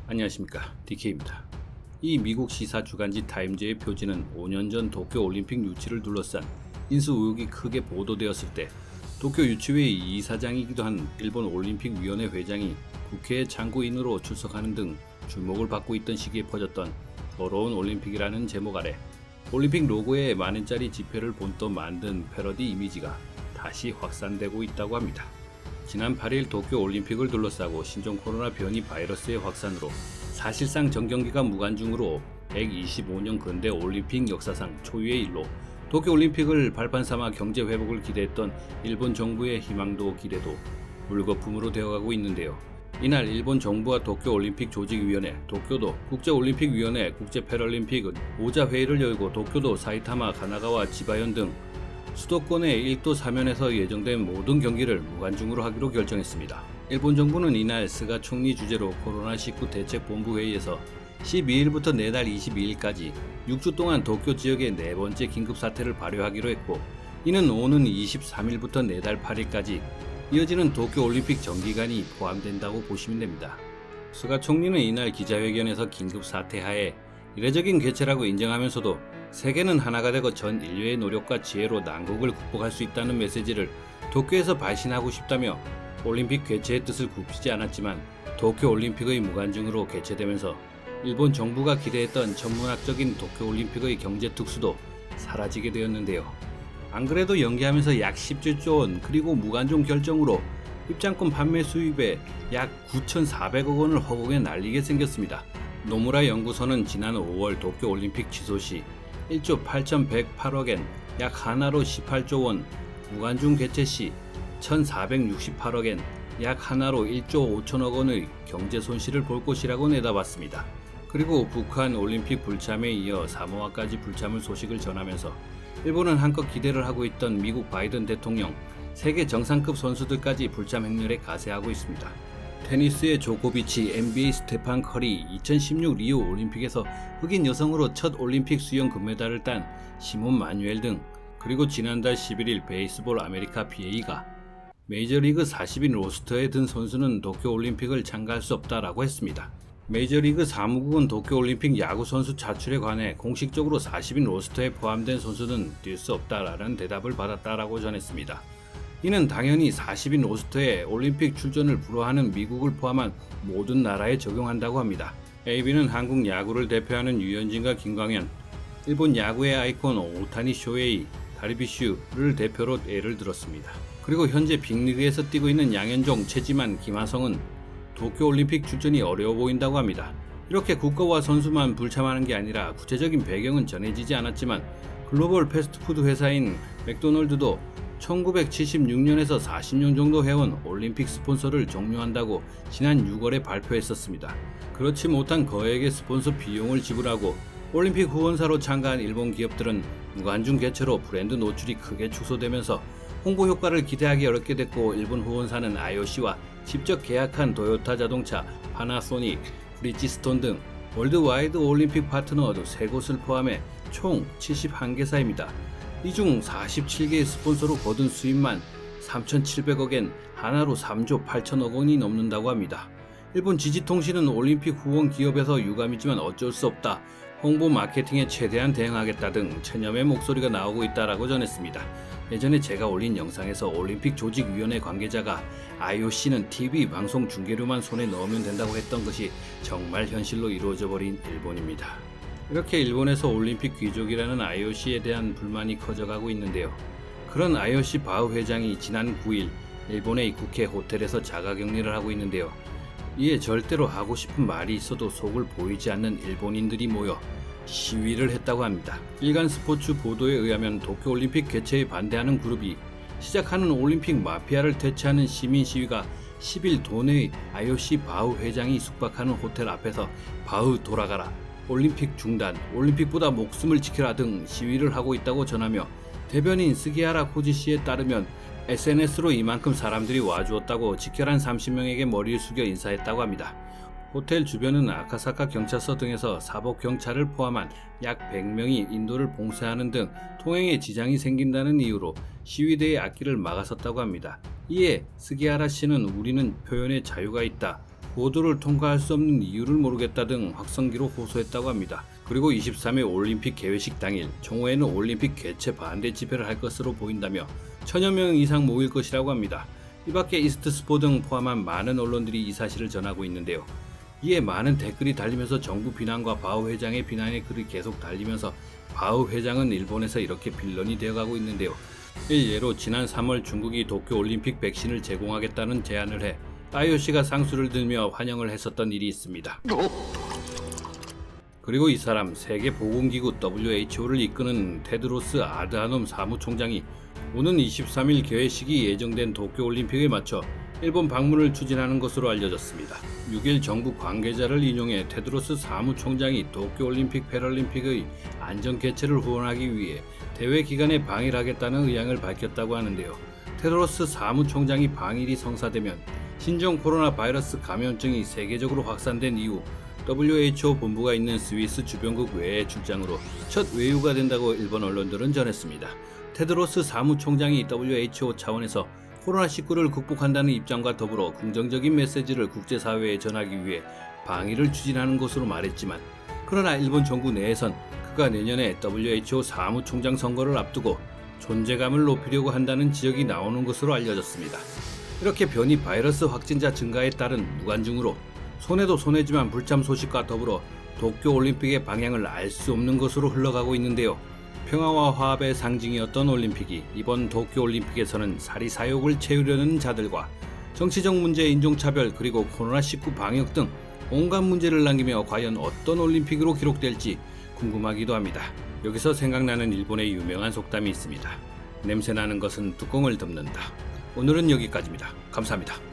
안녕하십니까, DK입니다. 이 미국 시사 주간지 타임즈의 표지는 5년 전 도쿄 올림픽 유치를 둘러싼 인수 의혹이 크게 보도되었을 때 도쿄 유치회의 이사장이기도 한 일본 올림픽위원회 회장이 국회에 참고인으로 출석하는 등 주목을 받고 있던 시기에 퍼졌던 더러운 올림픽이라는 제목 아래 올림픽 로고에 만원짜리 지폐를 본떠 만든 패러디 이미지가 다시 확산되고 있다고 합니다. 지난 8일 도쿄 올림픽을 둘러싸고 신종 코로나 변이 바이러스의 확산으로 사실상 전경기가 무관중으로 125년 근대 올림픽 역사상 초유의 일로 도쿄 올림픽을 발판 삼아 경제 회복을 기대했던 일본 정부의 희망도 기대도 물거품으로 되어가고 있는데요. 이날 일본 정부와 도쿄 올림픽 조직위원회, 도쿄도 국제올림픽위원회, 국제패럴림픽은 오자회의를 열고 도쿄도 사이타마, 가나가와 지바현 등 수도권의 1도 사면에서 예정된 모든 경기를 무관중으로 하기로 결정했습니다. 일본 정부는 이날 스가 총리 주재로 코로나19 대책본부회의에서 12일부터 내달 22일까지 6주 동안 도쿄 지역의 네 번째 긴급사태를 발효하기로 했고, 이는 오는 23일부터 내달 8일까지 이어지는 도쿄올림픽 전기간이 포함된다고 보시면 됩니다. 스가 총리는 이날 기자회견에서 긴급사태 하에 이례적인 개최라고 인정하면서도 세계는 하나가 되고 전 인류의 노력과 지혜로 난국을 극복할 수 있다는 메시지를 도쿄에서 발신하고 싶다며 올림픽 개최의 뜻을 굽히지 않았지만 도쿄올림픽의 무관중으로 개최되면서 일본 정부가 기대했던 천문학적인 도쿄올림픽의 경제 특수도 사라지게 되었는데요. 안 그래도 연기하면서 약 17조 원 그리고 무관중 결정으로 입장권 판매 수입에 약 9,400억 원을 허공에 날리게 생겼습니다. 노무라 연구소는 지난 5월 도쿄올림픽 취소 시 1조 8,108억엔 약 하나로 18조 원, 무관중 개최 시 1,468억엔 약 하나로 1조 5천억 원의 경제 손실을 볼 것이라고 내다봤습니다. 그리고 북한 올림픽 불참에 이어 사모아까지 불참을 소식을 전하면서 일본은 한껏 기대를 하고 있던 미국 바이든 대통령, 세계 정상급 선수들까지 불참 행렬에 가세하고 있습니다. 테니스의 조코비치, NBA 스테판 커리, 2016 리우 올림픽에서 흑인 여성으로 첫 올림픽 수영 금메달을 딴 시몬 마뉴엘 등, 그리고 지난달 11일 베이스볼 아메리카 BA가 메이저리그 40인 로스터에 든 선수는 도쿄올림픽을 참가할 수 없다라고 했습니다. 메이저리그 사무국은 도쿄올림픽 야구 선수 차출에 관해 공식적으로 40인 로스터에 포함된 선수는 뛸 수 없다라는 대답을 받았다라고 전했습니다. 이는 당연히 40인 로스터에 올림픽 출전을 불허하는 미국을 포함한 모든 나라에 적용한다고 합니다. AB는 한국 야구를 대표하는 유현진과 김광현, 일본 야구의 아이콘 오타니 쇼헤이, 다르비슈를 대표로 예를 들었습니다. 그리고 현재 빅리그에서 뛰고 있는 양현종, 최지만, 김하성은 도쿄올림픽 출전이 어려워 보인다고 합니다. 이렇게 국가와 선수만 불참하는 게 아니라 구체적인 배경은 전해지지 않았지만 글로벌 패스트푸드 회사인 맥도널드도 1976년에서 40년 정도 해온 올림픽 스폰서를 종료한다고 지난 6월에 발표했었습니다. 그렇지 못한 거액의 스폰서 비용을 지불하고 올림픽 후원사로 참가한 일본 기업들은 무관중 개최로 브랜드 노출이 크게 축소되면서 홍보 효과를 기대하기 어렵게 됐고, 일본 후원사는 IOC와 직접 계약한 도요타 자동차, 파나소닉, 브리지스톤 등 월드와이드 올림픽 파트너 3곳을 포함해 총 71개사입니다. 이 중 47개의 스폰서로 거둔 수입만 3,700억엔 하나로 3조 8천억 원이 넘는다고 합니다. 일본 지지통신은 올림픽 후원 기업에서 유감이지만 어쩔 수 없다, 홍보 마케팅에 최대한 대응하겠다 등 체념의 목소리가 나오고 있다라고 전했습니다. 예전에 제가 올린 영상에서 올림픽 조직위원회 관계자가 IOC는 TV 방송 중계료만 손에 넣으면 된다고 했던 것이 정말 현실로 이루어져 버린 일본입니다. 이렇게 일본에서 올림픽 귀족이라는 IOC에 대한 불만이 커져가고 있는데요. 그런 IOC 바흐 회장이 지난 9일 일본의 국회 호텔에서 자가격리를 하고 있는데요. 이에 절대로 하고 싶은 말이 있어도 속을 보이지 않는 일본인들이 모여 시위를 했다고 합니다. 일간 스포츠 보도에 의하면 도쿄올림픽 개최에 반대하는 그룹이 시작하는 올림픽 마피아를 퇴치하는 시민 시위가 10일 도내의 IOC 바흐 회장이 숙박하는 호텔 앞에서 바흐 돌아가라, 올림픽 중단, 올림픽보다 목숨을 지켜라 등 시위를 하고 있다고 전하며, 대변인 스기하라 코지 씨에 따르면 SNS로 이만큼 사람들이 와주었다고 직결한 30명에게 머리를 숙여 인사했다고 합니다. 호텔 주변은 아카사카 경찰서 등에서 사복 경찰을 포함한 약 100명이 인도를 봉쇄하는 등 통행에 지장이 생긴다는 이유로 시위대의 앞길을 막아섰다고 합니다. 이에 스기하라 씨는 우리는 표현의 자유가 있다, 보도를 통과할 수 없는 이유를 모르겠다 등 확성기로 호소했다고 합니다. 그리고 23일 올림픽 개회식 당일 총회에는 올림픽 개최 반대 집회를 할 것으로 보인다며 1000여 명 이상 모일 것이라고 합니다. 이 밖에 이스트스포 등 포함한 많은 언론들이 이 사실을 전하고 있는데요. 이에 많은 댓글이 달리면서 정부 비난과 바흐 회장의 비난의 글이 계속 달리면서 바흐 회장은 일본에서 이렇게 빌런이 되어가고 있는데요. 일례로 지난 3월 중국이 도쿄올림픽 백신을 제공하겠다는 제안을 해 IOC가 상수를 들며 환영을 했었던 일이 있습니다. 그리고 이 사람 세계보건기구 WHO를 이끄는 테드로스 아드하놈 사무총장이 오는 23일 개회식이 예정된 도쿄올림픽에 맞춰 일본 방문을 추진하는 것으로 알려졌습니다. 6일 정부 관계자를 인용해 테드로스 사무총장이 도쿄올림픽 패럴림픽의 안전 개최를 후원하기 위해 대회 기간에 방일하겠다는 의향을 밝혔다고 하는데요. 테드로스 사무총장이 방일이 성사되면 신종 코로나 바이러스 감염증이 세계적으로 확산된 이후 WHO 본부가 있는 스위스 주변국 외의 출장으로 첫 외유가 된다고 일본 언론들은 전했습니다. 테드로스 사무총장이 WHO 차원에서 코로나19를 극복한다는 입장과 더불어 긍정적인 메시지를 국제사회에 전하기 위해 방위를 추진하는 것으로 말했지만, 그러나 일본 정부 내에선 그가 내년에 WHO 사무총장 선거를 앞두고 존재감을 높이려고 한다는 지적이 나오는 것으로 알려졌습니다. 이렇게 변이 바이러스 확진자 증가에 따른 무관중으로 손해도 손해지만 불참 소식과 더불어 도쿄올림픽의 방향을 알 수 없는 것으로 흘러가고 있는데요. 평화와 화합의 상징이었던 올림픽이 이번 도쿄올림픽에서는 사리사욕을 채우려는 자들과 정치적 문제, 인종차별, 그리고 코로나19 방역 등 온갖 문제를 남기며 과연 어떤 올림픽으로 기록될지 궁금하기도 합니다. 여기서 생각나는 일본의 유명한 속담이 있습니다. 냄새나는 것은 뚜껑을 덮는다. 오늘은 여기까지입니다. 감사합니다.